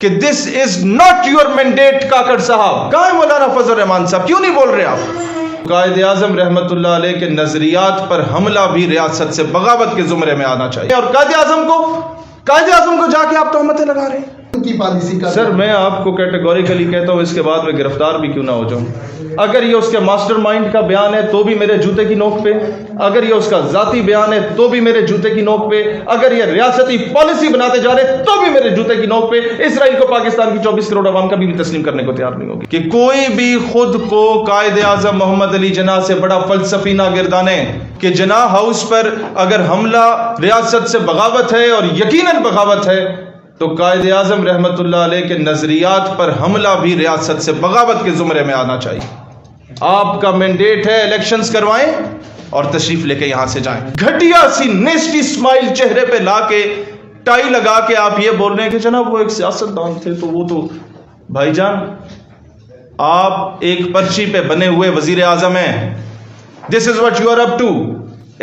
کہ this is not your mandate. Kakar sahab کہاں ہے مولانا فضل الرحمان صاحب؟ کیوں نہیں بول رہے آپ؟ قائد اعظم رحمت اللہ علیہ کے نظریات پر حملہ بھی ریاست سے بغاوت کے زمرے میں آنا چاہیے. اور قائد اعظم کو جا کے آپ تہمتیں لگا رہے ہیں کی پالیسی کا. سر میں آپ کو کیٹیگوریکلی کہتا ہوں اس کے بعد میں گرفتار بھی کیوں نہ ہو جاؤں. اگر یہ اس کے ماسٹر مائنڈ کا بیان ہے تو بھی میرے جوتے کی نوک پہ، اگر یہ اس کا ذاتی بیان ہے تو بھی میرے جوتے کی نوک پہ، اگر یہ ریاستی پالیسی بناتے جا رہے تو بھی میرے جوتے کی نوک پہ. اسرائیل کو پاکستان کی 24 کروڑ عوام کا بھی تسلیم کرنے کو تیار نہیں ہوگی کہ کوئی بھی خود کو قائد اعظم محمد علی جناح سے بڑا فلسفی نہ گردانے کہ جناح ہاؤس پر اگر حملہ ریاست سے بغاوت ہے اور یقیناً بغاوت ہے تو قائد اعظم رحمت اللہ علیہ کے نظریات پر حملہ بھی ریاست سے بغاوت کے زمرے میں آنا چاہیے. آپ کا مینڈیٹ ہے الیکشنز کروائیں اور تشریف لے کے یہاں سے جائیں. گھٹیا سی نیسٹی اسمائل چہرے پہ لا کے ٹائی لگا کے آپ یہ بول رہے ہیں کہ جناب وہ ایک سیاستدان تھے تو وہ تو بھائی جان آپ ایک پرچی پہ بنے ہوئے وزیر اعظم ہیں. This is what you are up to.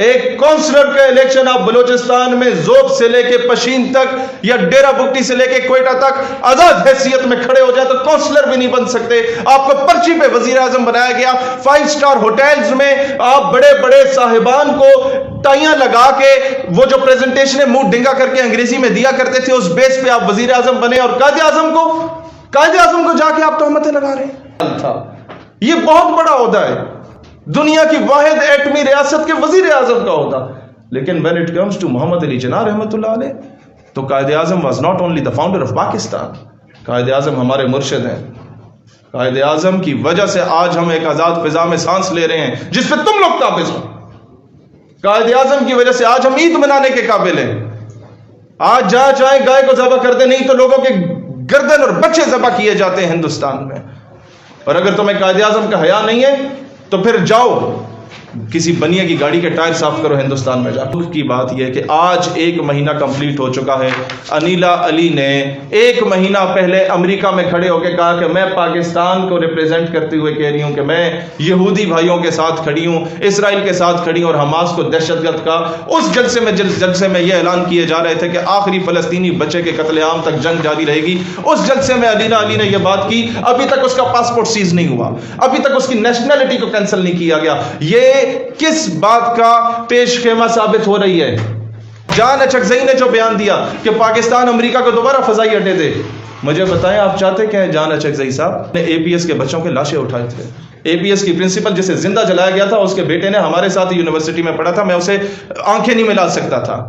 ایک کونسلر کا الیکشن آپ بلوچستان میں زوب سے لے کے پشین تک یا ڈیرہ بگٹی سے لے کے کوئٹہ تک آزاد حیثیت میں کھڑے ہو جائے تو کونسلر بھی نہیں بن سکتے. آپ کو پرچی پہ وزیر اعظم بنایا گیا. 5 اسٹار ہوٹلز میں آپ بڑے بڑے صاحبان کو ٹائیاں لگا کے وہ جو پریزنٹیشنیں منہ ڈنگا کر کے انگریزی میں دیا کرتے تھے اس بیس پہ آپ وزیر اعظم بنے اور قائد اعظم کو جا کے آپ تہمتیں لگا رہے ہیں. یہ بہت بڑا عہدہ ہے، دنیا کی واحد ایٹمی ریاست کے وزیر اعظم کا ہوتا. لیکن when it comes to محمد علی جناح رحمت اللہ علیہ تو Quaid Azam was not only the founder of Pakistan. Quaid Azam ہمارے مرشد ہیں. قائد اعظم کی وجہ سے آج ہم ایک آزاد فضا میں سانس لے رہے ہیں جس پہ تم لوگ قابض ہو. قائد اعظم کی وجہ سے آج ہم عید منانے کے قابل ہیں. آج جہاں چاہیں گائے کو ذبح کر دیں، نہیں تو لوگوں کے گردن اور بچے ذبح کیے جاتے ہیں ہندوستان میں. اور اگر تمہیں قائد اعظم کا حیا نہیں ہے تو پھر جاؤ کسی بنیے کی گاڑی کے ٹائر صاف کرو ہندوستان میں جا. دکھ کی بات یہ کہ آج 1 مہینہ کمپلیٹ ہو چکا ہے. انیلا علی نے 1 مہینہ پہلے امریکہ میں کھڑے ہو کے کہا کہ میں پاکستان کو ریپریزنٹ کرتے ہوئے کہہ رہی ہوں کہ میں یہودی بھائیوں کے ساتھ کھڑی ہوں، اسرائیل کے ساتھ کھڑی ہوں اور حماس کو دہشت گرد کا. اس جلسے میں یہ اعلان کیے جا رہے تھے کہ آخری فلسطینی بچے کے قتل عام تک جنگ جاری رہے گی. اس جلسے میں انیلا علی نے یہ بات کی. ابھی تک اس کا پاسپورٹ سیز نہیں ہوا، ابھی تک اس کی نیشنلٹی کو کینسل نہیں کیا گیا. یہ کس بات کا پیش خیمہ ثابت ہو رہی ہے؟ جان اچکزئی نے جو بیان دیا کہ پاکستان امریکہ کو دوبارہ فضائی اڈے دے. مجھے بتائیں آپ چاہتے کیا ہیں؟ جان اچکزئی صاحب نے اے پی ایس کے بچوں کے لاشیں اٹھائے تھے. اے پی ایس کی پرنسپل جسے زندہ جلایا گیا تھا اس کے بیٹے نے ہمارے ساتھ یونیورسٹی میں پڑھا تھا. میں اسے آنکھیں نہیں ملا سکتا تھا،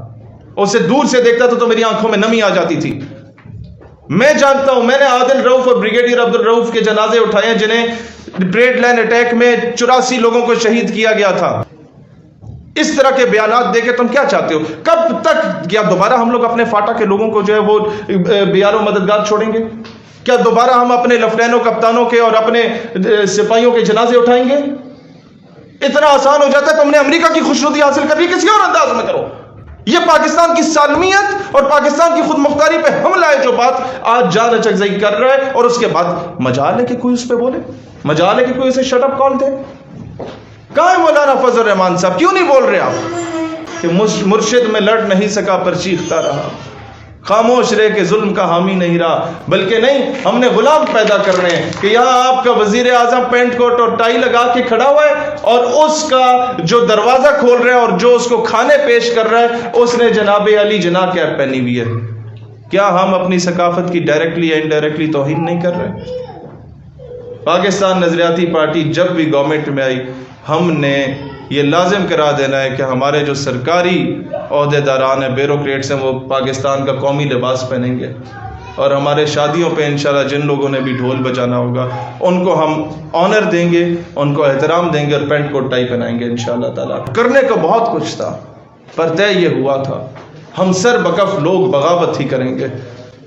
اسے دور سے دیکھتا تھا تو میری آنکھوں میں نمی آ جاتی تھی. میں جانتا ہوں، میں نے عادل رؤف اور بریگیڈیئر عبد الرؤف کے جنازے اٹھائے ہیں جنہیں بریڈ لائن اٹیک میں 84 لوگوں کو شہید کیا گیا تھا. اس طرح کے بیانات دے کے تم کیا چاہتے ہو؟ کب تک کیا دوبارہ ہم لوگ اپنے فاٹا کے لوگوں کو جو ہے وہ بیار و مددگار چھوڑیں گے؟ کیا دوبارہ ہم اپنے لیفٹینوں کپتانوں کے اور اپنے سپاہیوں کے جنازے اٹھائیں گے؟ اتنا آسان ہو جاتا ہے. تم نے امریکہ کی خوشنودی حاصل کر لی، کسی اور انداز میں کرو. یہ پاکستان کی سالمیت اور پاکستان کی خود مختاری پہ حملہ ہے جو بات آج جان اچکزئی کر رہا ہے. اور اس کے بعد مجال ہے کہ کوئی اس پہ بولے، مجال ہے کہ کوئی اسے شٹ اپ کال دے. کہاں ہے مولانا فضل الرحمان صاحب؟ کیوں نہیں بول رہے آپ کہ مرشد میں لڑ نہیں سکا پر چیختا رہا، خاموش رہ کے ظلم کا حامی نہیں رہا. بلکہ نہیں، ہم نے غلام پیدا کر رہے ہیں کہ یہاں آپ کا وزیر اعظم پینٹ کوٹ اور ٹائی لگا کے کھڑا ہوا ہے اور اس کا جو دروازہ کھول رہا ہے اور جو اس کو کھانے پیش کر رہا ہے اس نے جناب علی جناح کیپ پہنی ہوئی ہے. کیا ہم اپنی ثقافت کی ڈائریکٹلی یا انڈائریکٹلی توہین نہیں کر رہے؟ پاکستان نظریاتی پارٹی جب بھی گورنمنٹ میں آئی ہم نے یہ لازم کرا دینا ہے کہ ہمارے جو سرکاری عہدیداران ہیں، بیوروکریٹس ہیں، وہ پاکستان کا قومی لباس پہنیں گے. اور ہمارے شادیوں پہ انشاءاللہ جن لوگوں نے بھی ڈھول بجانا ہوگا ان کو ہم آنر دیں گے، ان کو احترام دیں گے اور پینٹ کوٹ ٹائی پہنائیں گے انشاءاللہ تعالیٰ. کرنے کو بہت کچھ تھا پر طے یہ ہوا تھا ہم سر بکف لوگ بغاوت ہی کریں گے.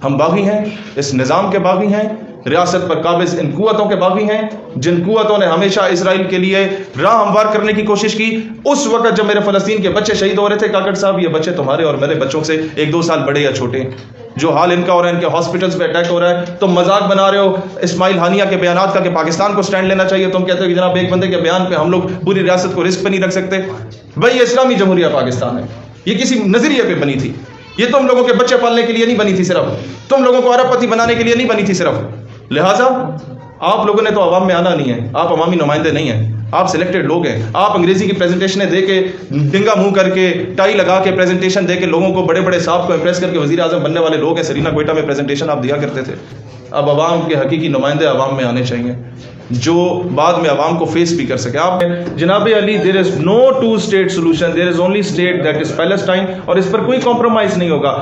ہم باغی ہیں، اس نظام کے باغی ہیں، ریاست پر قابض ان قوتوں کے باغی ہیں جن قوتوں نے ہمیشہ اسرائیل کے لیے راہ ہموار کرنے کی کوشش کی. اس وقت جب میرے فلسطین کے بچے شہید ہو رہے تھے کاکڑ صاحب، یہ بچے تمہارے اور میرے بچوں سے 1-2 سال بڑے یا چھوٹے ہیں. جو حال ان کا ہو رہا ہے، ان کے ہاسپٹلز پہ اٹیک ہو رہا ہے، تم مذاق بنا رہے ہو اسماعیل ہانیہ کے بیانات کا کہ پاکستان کو سٹینڈ لینا چاہیے. تم کہتے ہو کہ جناب ایک بندے کے بیان پہ ہم لوگ پوری ریاست کو رسک پہ نہیں رکھ سکتے. بھائی یہ اسلامی جمہوریہ پاکستان ہے، یہ کسی نظریے پہ بنی تھی. یہ تم لوگوں کے بچے پالنے کے لیے نہیں بنی تھی صرف, تم لوگوں کو ارب پتی بنانے کے لیے نہیں بنی تھی صرف. لہٰذا آپ لوگوں نے تو عوام میں آنا نہیں ہے, آپ عوامی نمائندے نہیں ہیں, آپ سلیکٹڈ لوگ ہیں. آپ انگریزی کی پریزنٹیشنیں دے کے, ڈنگا منہ کر کے, ٹائی لگا کے پریزنٹیشن دے کے لوگوں کو, بڑے بڑے صاحب کو امپریس کر کے وزیر اعظم بننے والے لوگ ہیں. سرینا کوئٹہ میں پریزنٹیشن آپ دیا کرتے تھے. اب عوام کے حقیقی نمائندے عوام میں آنے چاہیے جو بعد میں عوام کو فیس بھی کر سکے. آپ جناب Ali, there is no two state solution, there is only state that is Palestine, اور اس پر کوئی کمپرومائز نہیں ہوگا.